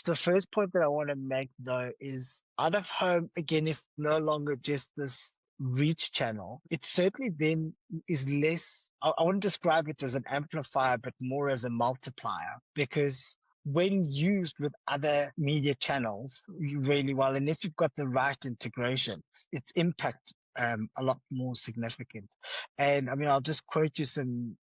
the first point that I want to make though is out of home, again, is no longer just this reach channel. It certainly then is less, I wouldn't describe it as an amplifier, but more as a multiplier because when used with other media channels really well, and if you've got the right integration, its impact a lot more significant. And I mean, I'll just quote you some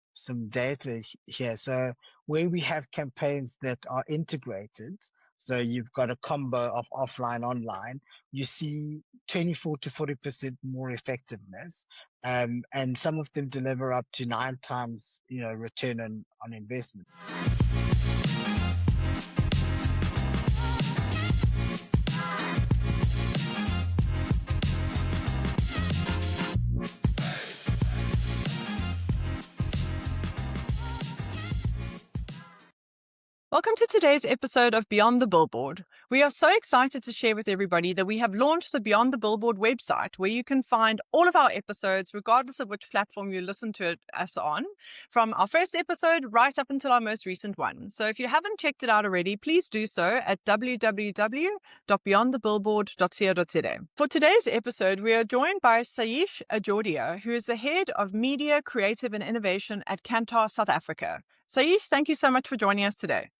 data here. So where we have campaigns that are integrated, so you've got a combo of offline, online, you see 24 to 40% more effectiveness. And some of them deliver up to 9 times, return on investment. Welcome to today's episode of Beyond the Billboard. We are so excited to share with everybody that we have launched the Beyond the Billboard website where you can find all of our episodes, regardless of which platform you listen to us on, from our first episode right up until our most recent one. So if you haven't checked it out already, please do so at www.beyondthebillboard.co.za. For today's episode, we are joined by Saiesh Ajudhiya, who is the head of Media, Creative and Innovation at Kantar South Africa. Saiesh, thank you so much for joining us today.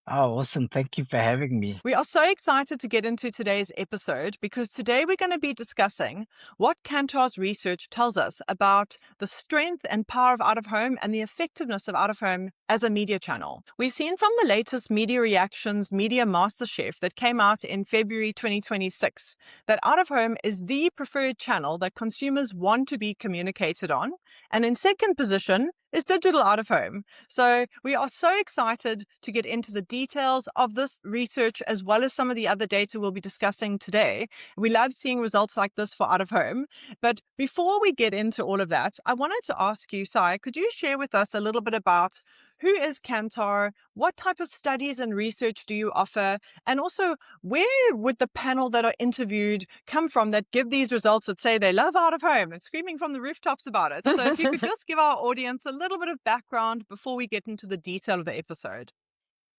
Oh, awesome. Thank you for having me. We are so excited to get into today's episode because today we're going to be discussing what Kantar's research tells us about the strength and power of out-of-home and the effectiveness of out-of-home as a media channel. We've seen from the latest Media Reactions Media MasterChef that came out in February 2026 that out-of-home is the preferred channel that consumers want to be communicated on. And in second position is digital out-of-home. So we are so excited to get into the details of this research as well as some of the other data we'll be discussing today. We love seeing results like this for out-of-home. But before we get into all of that, I wanted to ask you, Sai, could you share with us a little bit about who is Kantar? What type of studies and research do you offer? And also, where would the panel that are interviewed come from that give these results that say they love out-of-home and screaming from the rooftops about it? So if you could just give our audience a little bit of background before we get into the detail of the episode.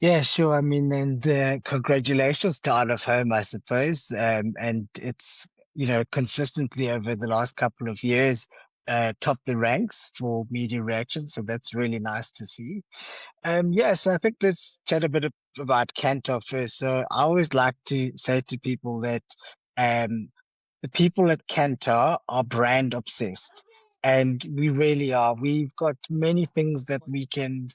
Yeah, sure. I mean, and congratulations to Out of Home, I suppose. And it's, consistently over the last couple of years, topped the ranks for media reactions. So that's really nice to see. Yeah, so I think let's chat a bit about Kantar first. So I always like to say to people that um, the people at Kantar are brand obsessed. And we really are. We've got many things that we can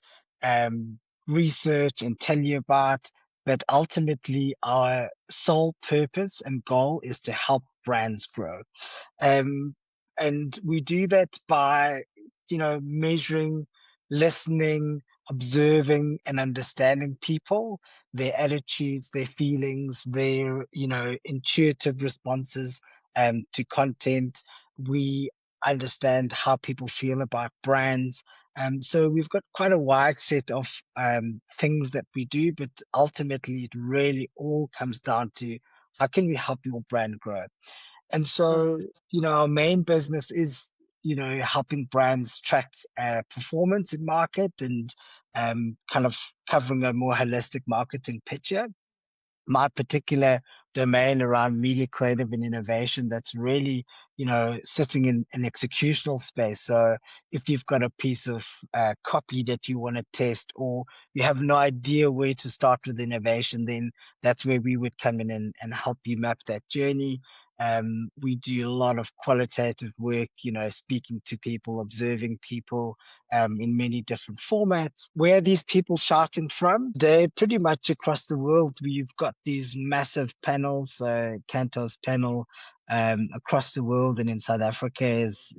um, research and tell you about, but ultimately our sole purpose and goal is to help brands grow. Um, and we do that by, measuring, listening, observing and understanding people, their attitudes, their feelings, their, intuitive responses to content. We understand how people feel about brands. So we've got quite a wide set of things that we do, but ultimately it really all comes down to how can we help your brand grow? And so, our main business is, helping brands track performance in market and kind of covering a more holistic marketing picture. My particular domain around media creative and innovation, that's really, sitting in an executional space. So if you've got a piece of copy that you want to test or you have no idea where to start with innovation, then that's where we would come in and help you map that journey. We do a lot of qualitative work, speaking to people, observing people, in many different formats. Where are these people shouting from? They're pretty much across the world. We've got these massive panels, Kantar's panel, across the world, and in South Africa is,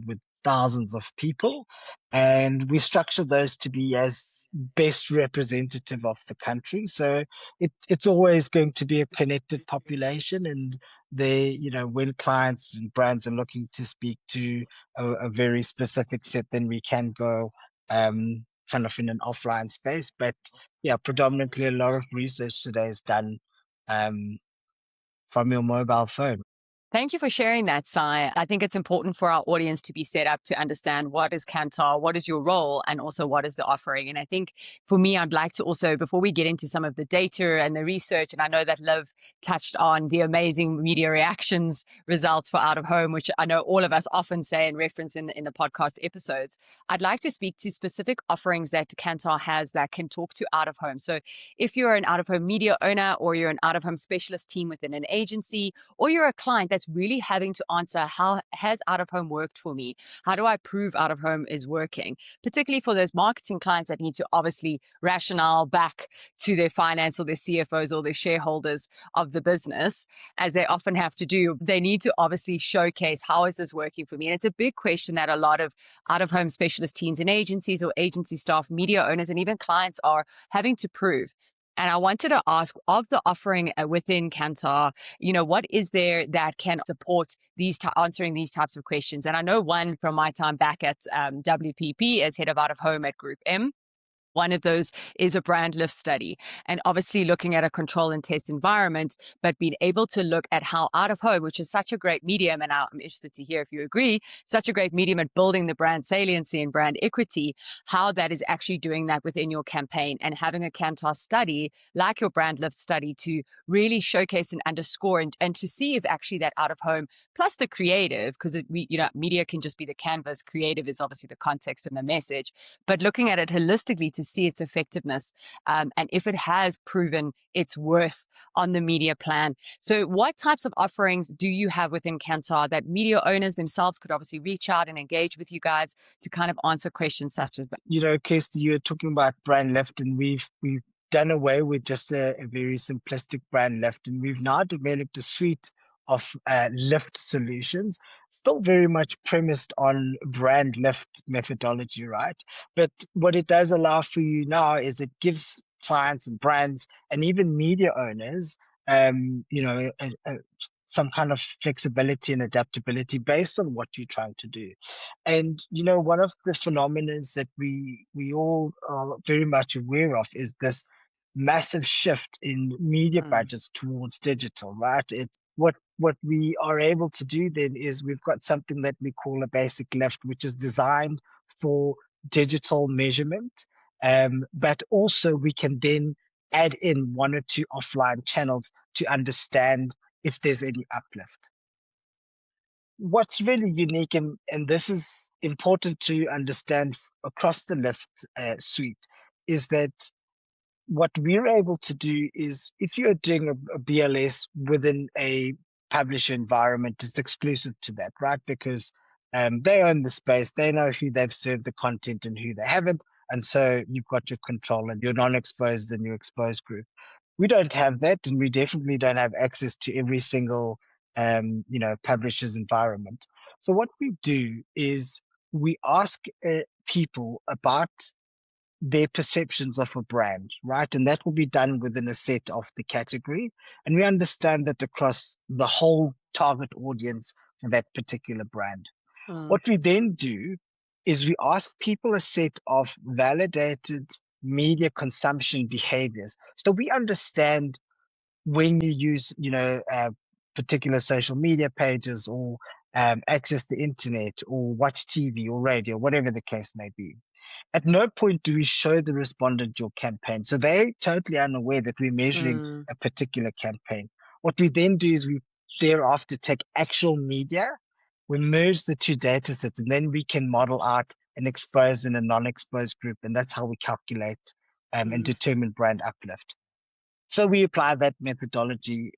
with thousands of people. And we structure those to be as best representative of the country. So it's always going to be a connected population, and when clients and brands are looking to speak to a very specific set, then we can go kind of in an offline space. But yeah, predominantly a lot of research today is done um, from your mobile phone. Thank you for sharing that, Sai. I think it's important for our audience to be set up to understand what is Kantar, what is your role, and also what is the offering. And I think for me, I'd like to also, before we get into some of the data and the research, and I know that Liv touched on the amazing media reactions results for out of home, which I know all of us often say and reference in the podcast episodes. I'd like to speak to specific offerings that Kantar has that can talk to out of home. So if you're an out of home media owner, or you're an out of home specialist team within an agency, or you're a client that's really having to answer, how has out of home worked for me? How do I prove out of home is working? Particularly for those marketing clients that need to obviously rationale back to their finance or their CFOs or their shareholders of the business, as they often have to do. They need to obviously showcase, how is this working for me? And it's a big question that a lot of out of home specialist teams in agencies or agency staff, media owners, and even clients are having to prove. And I wanted to ask, of the offering within Kantar, what is there that can support answering these types of questions? And I know one from my time back at WPP as head of out of home at Group M. One of those is a brand lift study, and obviously looking at a control and test environment, but being able to look at how out of home, which is such a great medium, and I'm interested to hear if you agree, such a great medium at building the brand saliency and brand equity, how that is actually doing that within your campaign, and having a Kantar study like your brand lift study to really showcase and underscore and to see if actually that out of home plus the creative, because media can just be the canvas, creative is obviously the context and the message, but looking at it holistically to see its effectiveness, and if it has proven its worth on the media plan. So what types of offerings do you have within Kantar that media owners themselves could obviously reach out and engage with you guys to kind of answer questions such as that? Kirsty, you're talking about brand lift, and we've done away with just a very simplistic brand lift, and we've now developed a suite of lift solutions, still very much premised on brand lift methodology, right? But what it does allow for you now is it gives clients and brands and even media owners, some kind of flexibility and adaptability based on what you're trying to do. And one of the phenomena that we all are very much aware of is this massive shift in media budgets towards digital, right? It's what we are able to do then is we've got something that we call a basic lift, which is designed for digital measurement. But also we can then add in one or two offline channels to understand if there's any uplift. What's really unique, and this is important to understand across the lift suite, is that what we're able to do is if you're doing a BLS within a publisher environment, it's exclusive to that, right? Because they own the space, they know who they've served the content and who they haven't. And so you've got your control and your non-exposed and your exposed group. We don't have that, and we definitely don't have access to every single publisher's environment. So what we do is we ask people about their perceptions of a brand, right? And that will be done within a set of the category. And we understand that across the whole target audience for that particular brand. What we then do is we ask people a set of validated media consumption behaviors. So we understand when you use, particular social media pages or access the internet or watch TV or radio, whatever the case may be. At no point do we show the respondent your campaign. So they're totally unaware that we're measuring a particular campaign. What we then do is we thereafter take actual media, we merge the two data sets, and then we can model out an exposed and a non-exposed group. And that's how we calculate and determine brand uplift. So we apply that methodology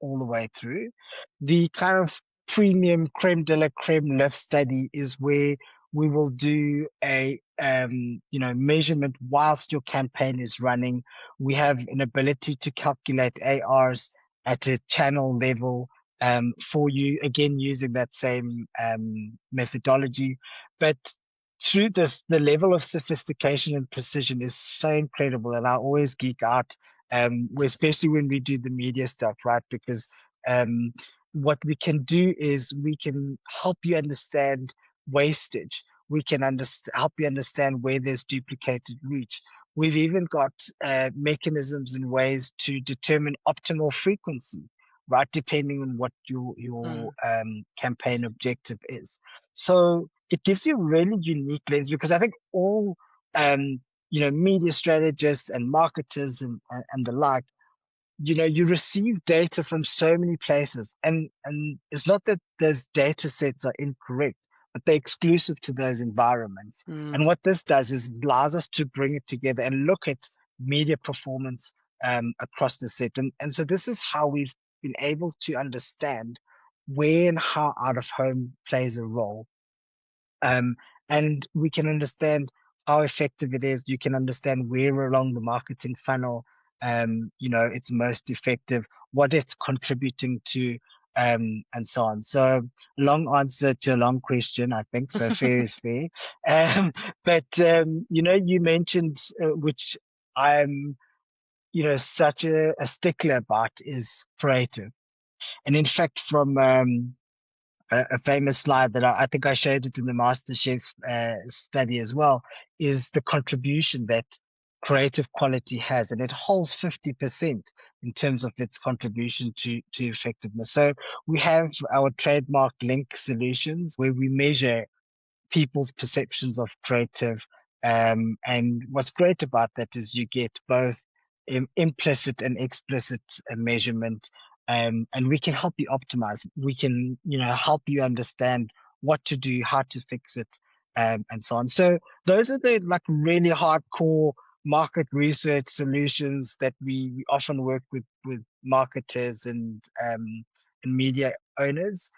all the way through. The kind of premium creme de la creme lift study is where we will do a measurement whilst your campaign is running. We have an ability to calculate ARs at a channel level for you, again using that same methodology. But through this, the level of sophistication and precision is so incredible, and I always geek out, especially when we do the media stuff, right? Because what we can do is we can help you understand wastage. We can help you understand where there's duplicated reach. We've even got mechanisms and ways to determine optimal frequency. right? Depending on what your campaign objective is. So it gives you a really unique lens, because I think all media strategists and marketers and the like, you receive data from so many places, and it's not that those data sets are incorrect, but they're exclusive to those environments. And what this does is allows us to bring it together and look at media performance across the set. And so this is how we've been able to understand where and how out of home plays a role. And we can understand how effective it is. You can understand where along the marketing funnel, it's most effective, what it's contributing to, and so on. So long answer to a long question, I think. So fair is fair. But you mentioned, which I'm, such a stickler about, is creative. And in fact, from a famous slide that I think I showed it in the MasterChef study as well, is the contribution that creative quality has, and it holds 50% in terms of its contribution to effectiveness. So we have our trademark link solutions where we measure people's perceptions of creative. And what's great about that is you get both implicit and explicit measurement. And we can help you optimize. We can, help you understand what to do, how to fix it, and so on. So those are the like really hardcore market research solutions that we often work with marketers and media owners.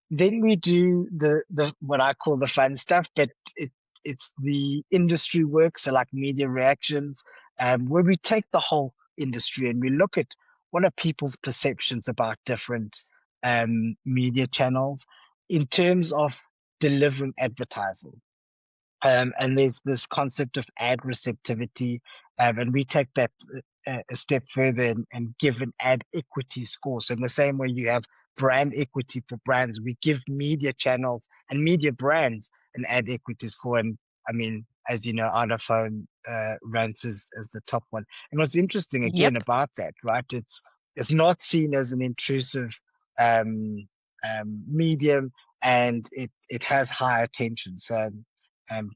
Then we do the what I call the fun stuff, but it's the industry work, so like media reactions, where we take the whole industry and we look at what are people's perceptions about different media channels in terms of delivering advertising. And there's this concept of ad receptivity, and we take that a step further and give an ad equity score. So in the same way you have brand equity for brands, we give media channels and media brands an ad equity score. And I mean, as you know, out of home ranks as the top one. And what's interesting again Yep. about that, right? It's not seen as an intrusive um, medium, and it has high attention. So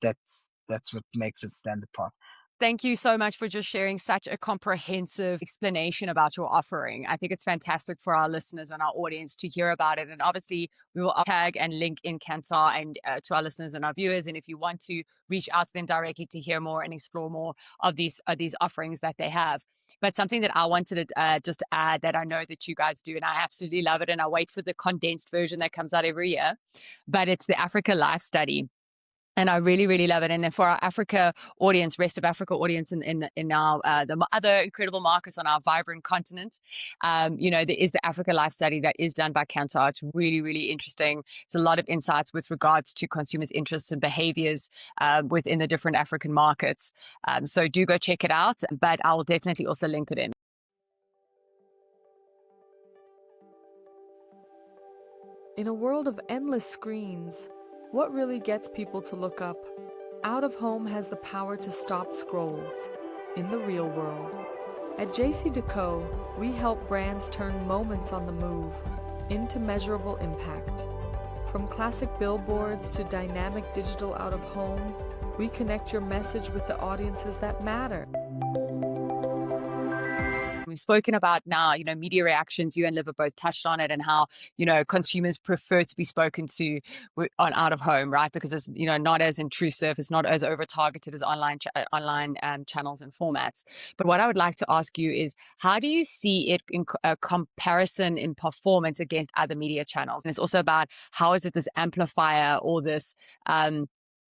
that's what makes it stand apart. Thank you so much for just sharing such a comprehensive explanation about your offering. I think it's fantastic for our listeners and our audience to hear about it. And obviously, we will tag and link in Kantar and to our listeners and our viewers. And if you want to reach out to them directly to hear more and explore more of these offerings that they have. But something that I wanted to just add that I know that you guys do, and I absolutely love it, and I wait for the condensed version that comes out every year. But it's the Africa Life Study. And I really, really love it. And then for our Africa audience, rest of Africa audience in our the other incredible markets on our vibrant continent, there is the Africa Life Study that is done by Kantar. It's really, really interesting. It's a lot of insights with regards to consumers' interests and behaviors within the different African markets. So do go check it out, but I will definitely also link it in. In a world of endless screens, what really gets people to look up? Out of Home has the power to stop scrolls in the real world. At JCDecaux, we help brands turn moments on the move into measurable impact. From classic billboards to dynamic digital out of home, we connect your message with the audiences that matter. We've spoken about now, media reactions. You and Liv have both touched on it, and how, consumers prefer to be spoken to on out of home, right? Because it's, not as intrusive, it's not as over targeted as online channels and formats. But what I would like to ask you is, how do you see it in comparison in performance against other media channels? And it's also about how is it this amplifier or this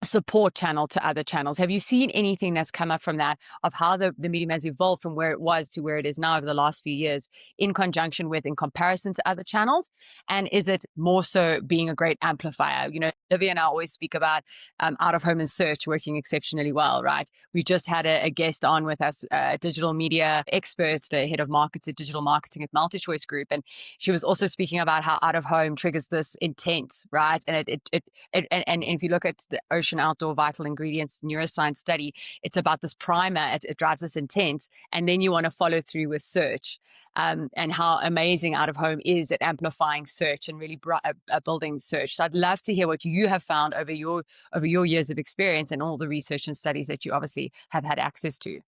support channel to other channels? Have you seen anything that's come up from that, of how the medium has evolved from where it was to where it is now over the last few years, in comparison to other channels? And is it more so being a great amplifier? Olivia and I always speak about out of home and search working exceptionally well, right? We just had a guest on with us, digital media expert, the head of markets at digital marketing at MultiChoice Group, and she was also speaking about how out of home triggers this intent, right? And and if you look at the ocean nutrition, outdoor vital ingredients, neuroscience study. It's about this primer. It drives this intent. And then you want to follow through with search. And how amazing out of home is at amplifying search and really building search. So I'd love to hear what you have found over your years of experience and all the research and studies that you obviously have had access to.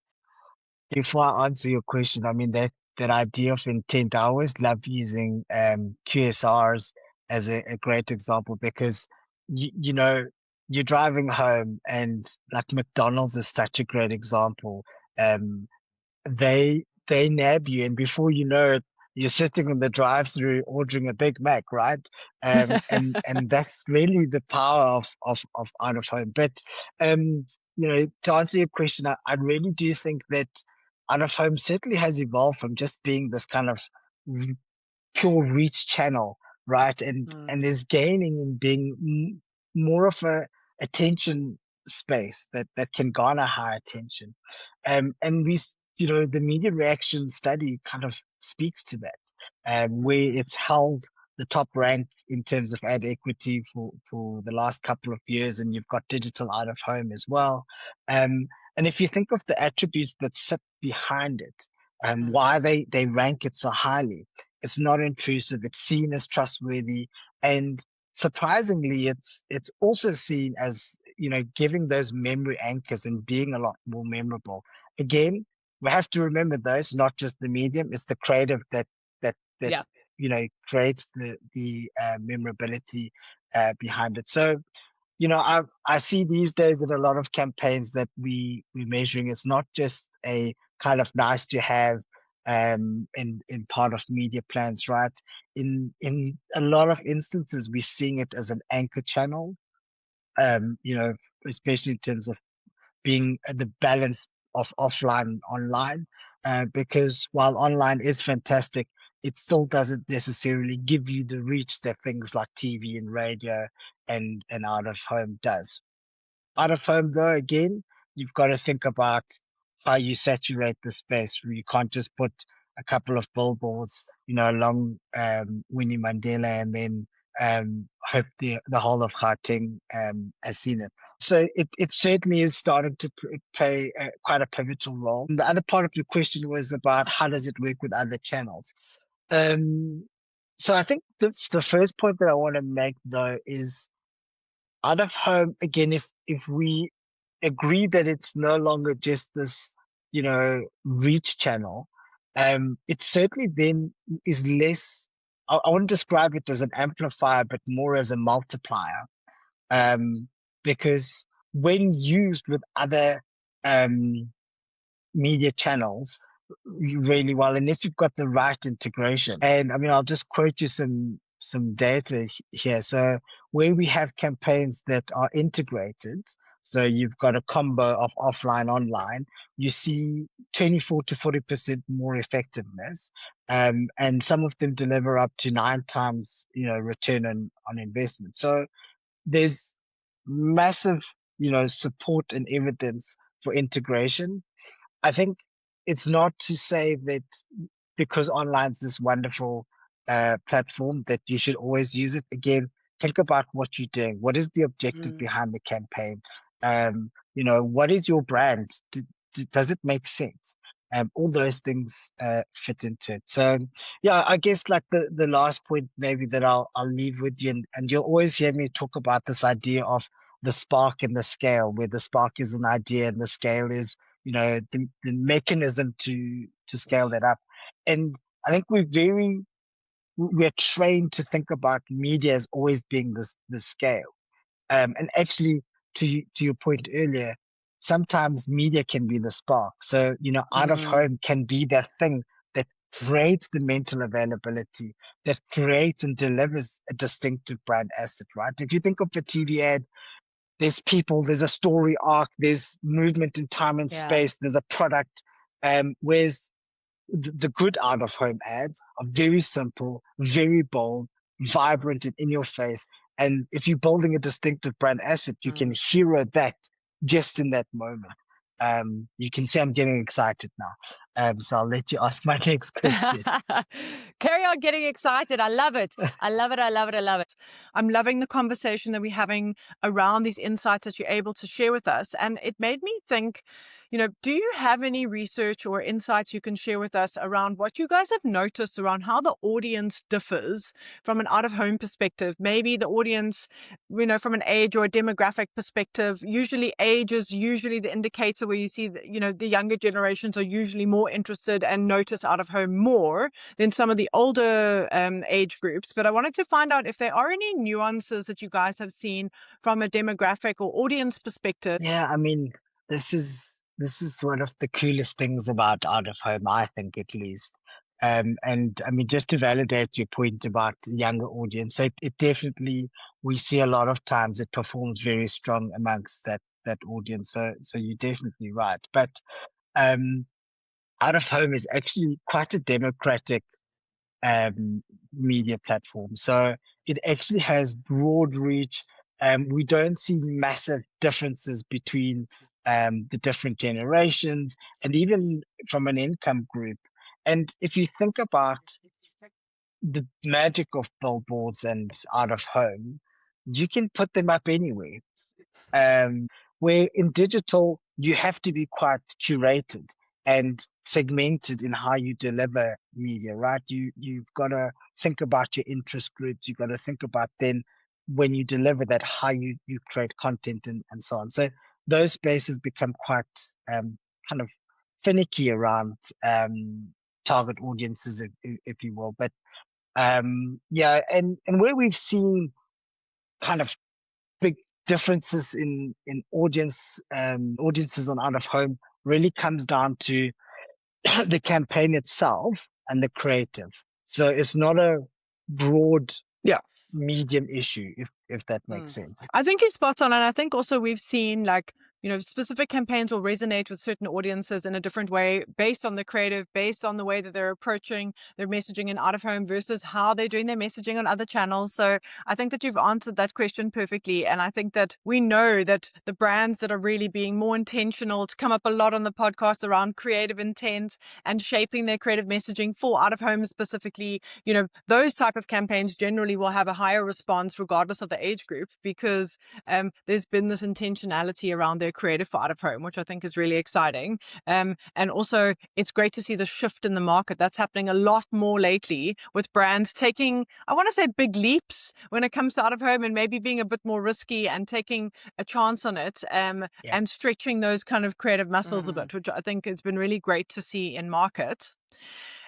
Before I answer your question, I mean that idea of intent, I always love using QSRs as a great example, because you know, you're driving home, and like McDonald's is such a great example. Um, they nab you, and before you know it, you're sitting in the drive-through ordering a Big Mac, right? And that's really the power of out of home. But to answer your question, I really do think that out of home certainly has evolved from just being this kind of pure reach channel, right? And is gaining in being more of a attention space that can garner high attention. And the media reaction study kind of speaks to that, where it's held the top rank in terms of ad equity for the last couple of years, and you've got digital out of home as well. And if you think of the attributes that sit behind it, why they rank it so highly, it's not intrusive, it's seen as trustworthy, and surprisingly, it's also seen as, giving those memory anchors and being a lot more memorable. Again, we have to remember those, not just the medium, it's the creative that Yeah. creates the memorability behind it. So, I see these days that a lot of campaigns that we're measuring, it's not just a kind of nice to have in part of media plans, right? In a lot of instances, we're seeing it as an anchor channel, especially in terms of being the balance of offline and online, because while online is fantastic, it still doesn't necessarily give you the reach that things like TV and radio and out of home does. Out of home, though, again, you've got to think about how you saturate the space. You can't just put a couple of billboards, along Winnie Mandela, and then hope the whole of Gauteng has seen it. So it certainly is starting to play quite a pivotal role. And the other part of your question was about how does it work with other channels. So I think that's the first point that I want to make, though, is out of home, again, if we agree that it's no longer just this, reach channel, it certainly then is less, I wouldn't describe it as an amplifier, but more as a multiplier. Because when used with other media channels really well, and if you've got the right integration, and I mean, I'll just quote you some data here. So where we have campaigns that are integrated, so you've got a combo of offline, online, you see 24 to 40% more effectiveness. And some of them deliver up to 9 times, return on investment. So there's massive, support and evidence for integration. I think it's not to say that because online's this wonderful platform that you should always use it. Again, think about what you're doing. What is the objective behind the campaign? What is your brand? Does it make sense? All those things fit into it. So, yeah, I guess like the last point maybe that I'll leave with you, and you'll always hear me talk about this idea of the spark and the scale, where the spark is an idea and the scale is, the mechanism to scale that up. And I think we're trained to think about media as always being the scale. And actually, to your point earlier, sometimes media can be the spark. So, out of home can be that thing that creates the mental availability, that creates and delivers a distinctive brand asset, right? If you think of the TV ad, there's people, there's a story arc, there's movement in time and space, there's a product. Whereas the good out of home ads are very simple, very bold, vibrant, and in your face. And if you're building a distinctive brand asset, you can hero that just in that moment. You can see I'm getting excited now. So I'll let you ask my next question. Carry on getting excited. I love it. I love it. I love it. I love it. I'm loving the conversation that we're having around these insights that you're able to share with us. And it made me think, do you have any research or insights you can share with us around what you guys have noticed around how the audience differs from an out of home perspective? Maybe the audience, from an age or a demographic perspective. Usually age is usually the indicator where you see that, the younger generations are usually more interested and notice out of home more than some of the older age groups. But I wanted to find out if there are any nuances that you guys have seen from a demographic or audience perspective. Yeah, I mean, this is one of the coolest things about out of home, I think, at least. And I mean, just to validate your point about the younger audience, so it definitely, we see a lot of times it performs very strong amongst that audience. So you're definitely right. But um, out of home is actually quite a democratic media platform. So it actually has broad reach. We don't see massive differences between the different generations and even from an income group. And if you think about the magic of billboards and out of home, you can put them up anywhere. Where in digital, you have to be quite curated and segmented in how you deliver media, right? You've got to think about your interest groups. You've got to think about then when you deliver that, how you create content and so on. So those spaces become quite kind of finicky around target audiences, if you will. But yeah, and where we've seen kind of big differences in audiences on out of home really comes down to the campaign itself and the creative. So it's not a broad Yeah. medium issue, if that makes sense. I think you're spot on. And I think also we've seen specific campaigns will resonate with certain audiences in a different way based on the creative, based on the way that they're approaching their messaging in out of home versus how they're doing their messaging on other channels. So I think that you've answered that question perfectly. And I think that we know that the brands that are really being more intentional, to come up a lot on the podcast around creative intent and shaping their creative messaging for out of home specifically, those type of campaigns generally will have a higher response regardless of the age group because there's been this intentionality around their creative for out of home, which I think is really exciting. And also it's great to see the shift in the market that's happening a lot more lately with brands taking, I want to say, big leaps when it comes to out of home and maybe being a bit more risky and taking a chance on it and stretching those kind of creative muscles a bit, which I think has been really great to see in markets.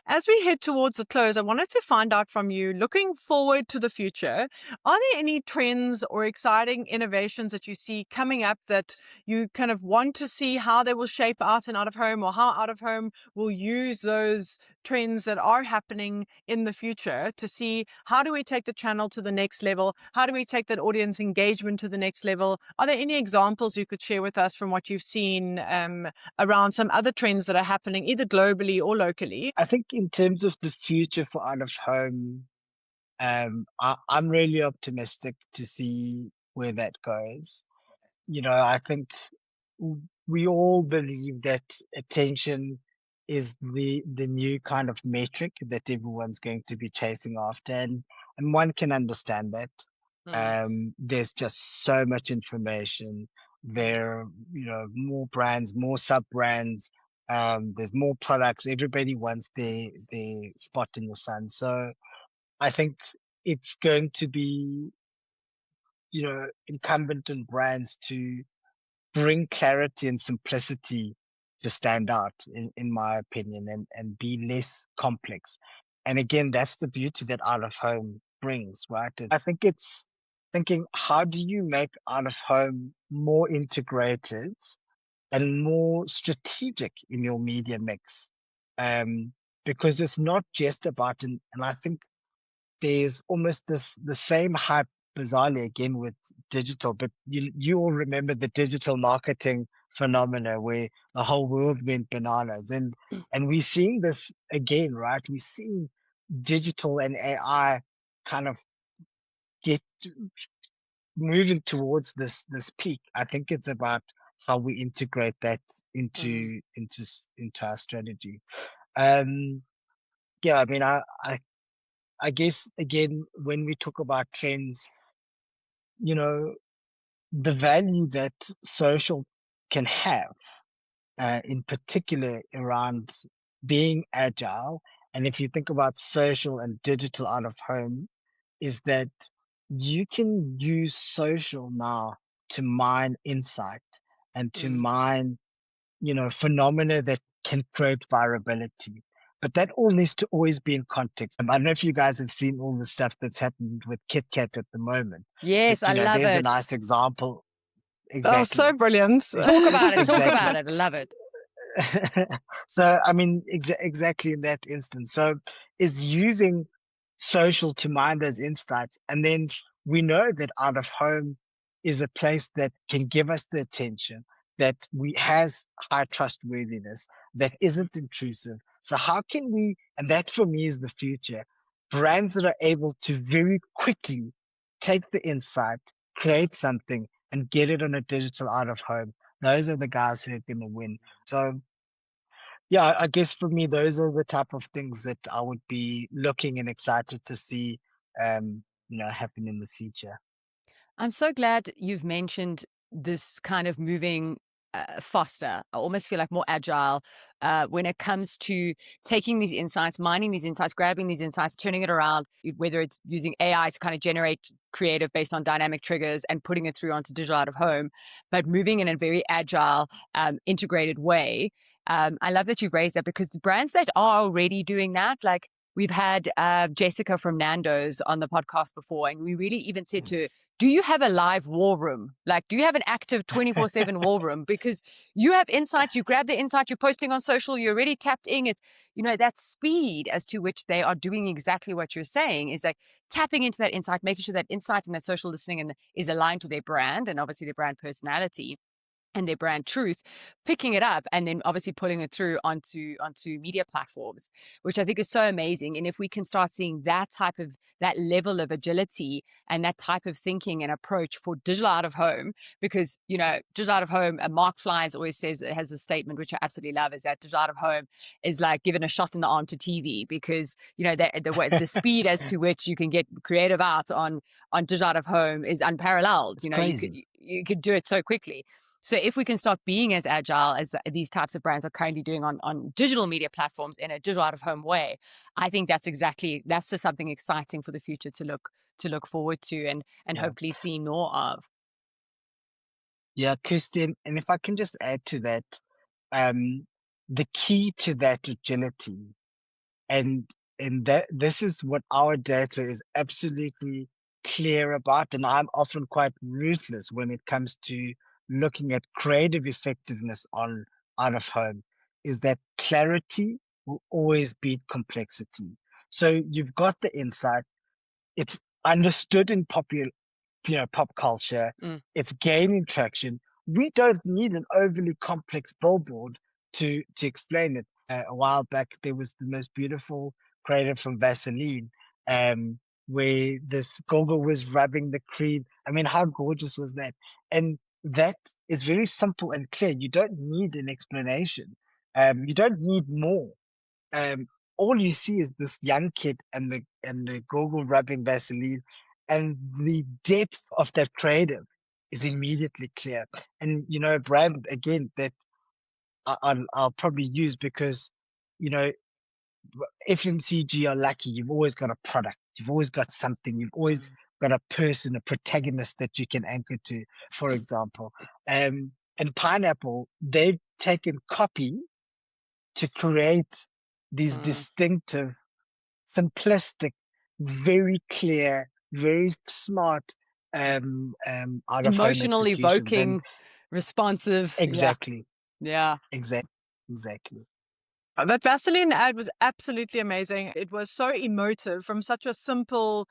As we head towards the close, I wanted to find out from you, looking forward to the future, are there any trends or exciting innovations that you see coming up that you kind of want to see how they will shape out and out of home, or how out of home will use those trends that are happening in the future to see how do we take the channel to the next level? How do we take that audience engagement to the next level? Are there any examples you could share with us from what you've seen around some other trends that are happening either globally or locally? I think in terms of the future for out of home, I'm really optimistic to see where that goes. I think we all believe that attention is the new kind of metric that everyone's going to be chasing after, and one can understand that. There's just so much information. There are, more brands, more sub brands. There's more products. Everybody wants their spot in the sun. So I think it's going to be, incumbent on brands to bring clarity and simplicity to stand out, in my opinion, and be less complex. And again, that's the beauty that out of home brings, right? I think it's thinking, how do you make out of home more integrated and more strategic in your media mix? Because it's not just about, and I think there's almost the same hype, bizarrely again, with digital, but you all remember the digital marketing phenomena where the whole world went bananas, and we're seeing this again, right? We're seeing digital and AI kind of get moving towards this peak. I think it's about how we integrate that into our strategy. Yeah, I mean, I guess again, when we talk about trends, you know, the value that social can have, in particular around being agile. And if you think about social and digital out of home, is that you can use social now to mine insight and to mine, phenomena that can create virality. But that all needs to always be in context. I don't know if you guys have seen all the stuff that's happened with KitKat at the moment, but Yes, I love there's a it. nice example. Oh, so Exactly. brilliant. Talk about it. Talk Exactly. about it. I love it. So, I mean, exactly in that instance. So, is using social to mine those insights. And then we know that out of home is a place that can give us the attention, that we has high trustworthiness, that isn't intrusive. So, how can we, and that for me is the future, brands that are able to very quickly take the insight, create something, and get it on a digital out of home. Those are the guys who are going to win. So, yeah, I guess for me, those are the type of things that I would be looking and excited to see, happen in the future. I'm so glad you've mentioned this kind of moving faster. I almost feel like more agile when it comes to taking these insights, mining these insights, grabbing these insights, turning it around, whether it's using AI to kind of generate creative based on dynamic triggers and putting it through onto digital out of home, but moving in a very agile, integrated way. I love that you've raised that because the brands that are already doing that, like we've had Jessica from Nando's on the podcast before, and we really even said to her, do you have a live war room? Like, do you have an active 24/7 war room? Because you have insights, you grab the insight, you're posting on social, you're already tapped in. It's, that speed as to which they are doing exactly what you're saying is like tapping into that insight, making sure that insight and that social listening is aligned to their brand and obviously their brand personality and their brand truth, picking it up and then obviously pulling it through onto media platforms, which I think is so amazing. And if we can start seeing that level of agility and that type of thinking and approach for digital out of home, because digital out of home, Mark Flies always says, it has a statement which I absolutely love, is that digital out of home is like giving a shot in the arm to TV, because the speed as to which you can get creative out on digital out of home is unparalleled. It's crazy. You could do it so quickly. So if we can start being as agile as these types of brands are currently doing on digital media platforms in a digital out of home way, I think that's just something exciting for the future to look forward to and Yeah. hopefully see more of. Yeah, Kirsten, and if I can just add to that, the key to that agility, and that this is what our data is absolutely clear about, and I'm often quite ruthless when it comes to looking at creative effectiveness on out of home, is that clarity will always beat complexity. So you've got the insight, it's understood in pop culture, Mm. it's gaining traction. We don't need an overly complex billboard to explain it. A while back, there was the most beautiful creative from Vaseline, where this Gogo was rubbing the cream. I mean, how gorgeous was that? And that is very simple and clear. You don't need an explanation. You don't need more. Um, all you see is this young kid and the Google rubbing Vaseline, and the depth of that creative is immediately clear. And a brand again that I'll probably use because you know FMCG are lucky. You've always got a product. You've always got something. You've always got a person, a protagonist that you can anchor to. For example, and Pineapple, they've taken copy to create these distinctive, simplistic, very clear, very smart out of home Emotional, executions. And evoking, responsive. exactly, Yeah. exactly. That Vaseline ad was absolutely amazing. It was so emotive from such a simple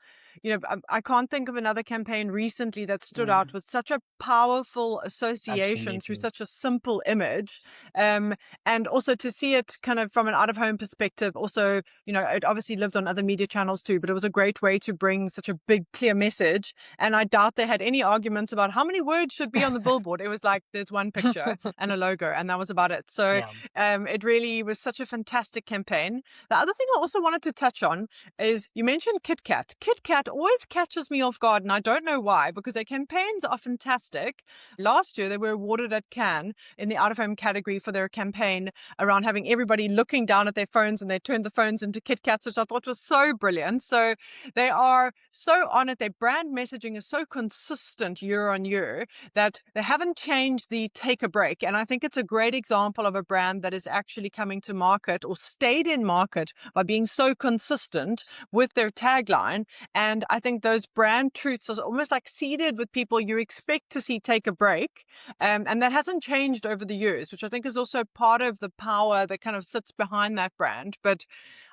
I can't think of another campaign recently that stood out with such a powerful association through Absolutely. such a simple image. And also to see it kind of from an out-of-home perspective, also, it obviously lived on other media channels too, but it was a great way to bring such a big, clear message. And I doubt they had any arguments about how many words should be on the billboard. It was like, there's one picture and a logo, and that was about it. So it really was such a fantastic campaign. The other thing I also wanted to touch on is you mentioned Kit Kat. Kit Kat always catches me off guard, and I don't know why, because their campaigns are fantastic. Last year, they were awarded at Cannes in the out-of-home category for their campaign around having everybody looking down at their phones, and they turned the phones into Kit Kats, which I thought was so brilliant. So they are so on it. Their brand messaging is so consistent year on year that they haven't changed the take a break. And I think it's a great example of a brand that is actually coming to market or stayed in market by being so consistent with their tagline. And I think those brand truths are almost like seeded with people you expect to see take a break. And that hasn't changed over the years, which I think is also part of the power that kind of sits behind that brand. But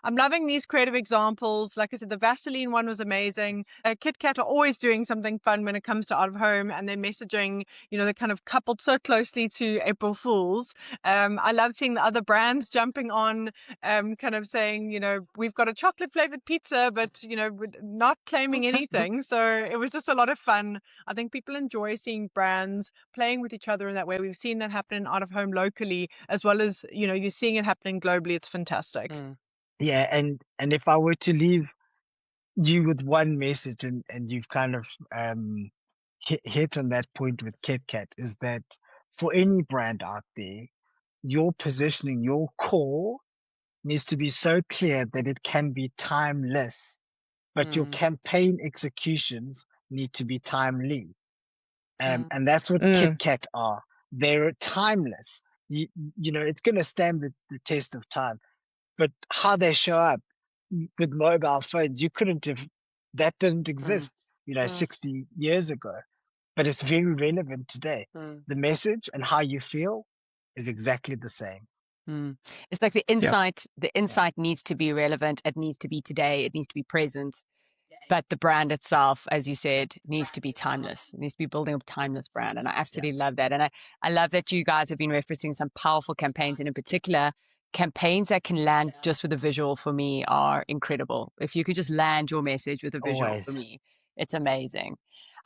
I'm loving these creative examples. Like I said, the Vaseline one was amazing. Kit Kat are always doing something fun when it comes to out of home, and their messaging, they're kind of coupled so closely to April Fools. I love seeing the other brands jumping on, kind of saying, we've got a chocolate flavored pizza, but, we're not claiming anything. So it was just a lot of fun. I think people enjoy seeing brands playing with each other in that way. We've seen that happen out of home locally, as well as, you're seeing it happening globally. It's fantastic. Yeah, and if I were to leave you with one message, and you've kind of hit on that point with Kit Kat, is that for any brand out there, your positioning, your core needs to be so clear that it can be timeless, but your campaign executions need to be timely. And that's what Kit Kat are. They're timeless. It's going to stand the test of time. But how they show up with mobile phones, that didn't exist, 60 years ago, but it's very relevant today. The message and how you feel is exactly the same. It's like the insight needs to be relevant. It needs to be today. It needs to be present. But the brand itself, as you said, needs to be timeless. It needs to be building a timeless brand. And I absolutely love that. And I love that you guys have been referencing some powerful campaigns, and in particular, campaigns that can land just with a visual for me are incredible. If you could just land your message with a visual, Always. for me, it's amazing.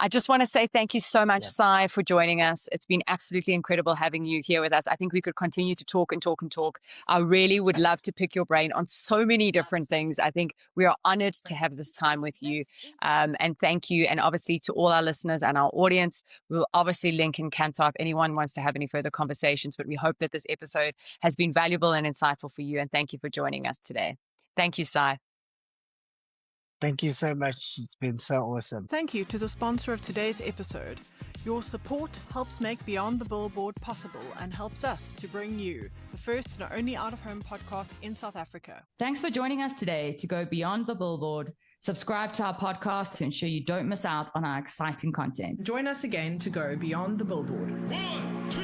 I just want to say thank you so much, Sai, for joining us. It's been absolutely incredible having you here with us. I think we could continue to talk and talk and talk. I really would love to pick your brain on so many different things. I think we are honored to have this time with you. And thank you. And obviously to all our listeners and our audience, we'll obviously link in Kantar if anyone wants to have any further conversations. But we hope that this episode has been valuable and insightful for you. And thank you for joining us today. Thank you, Sai. Thank you so much. It's been so awesome. Thank you to the sponsor of today's episode. Your support helps make Beyond the Billboard possible and helps us to bring you the first and only out-of-home podcast in South Africa. Thanks for joining us today to go Beyond the Billboard. Subscribe to our podcast to ensure you don't miss out on our exciting content. Join us again to go Beyond the Billboard. 1, 2,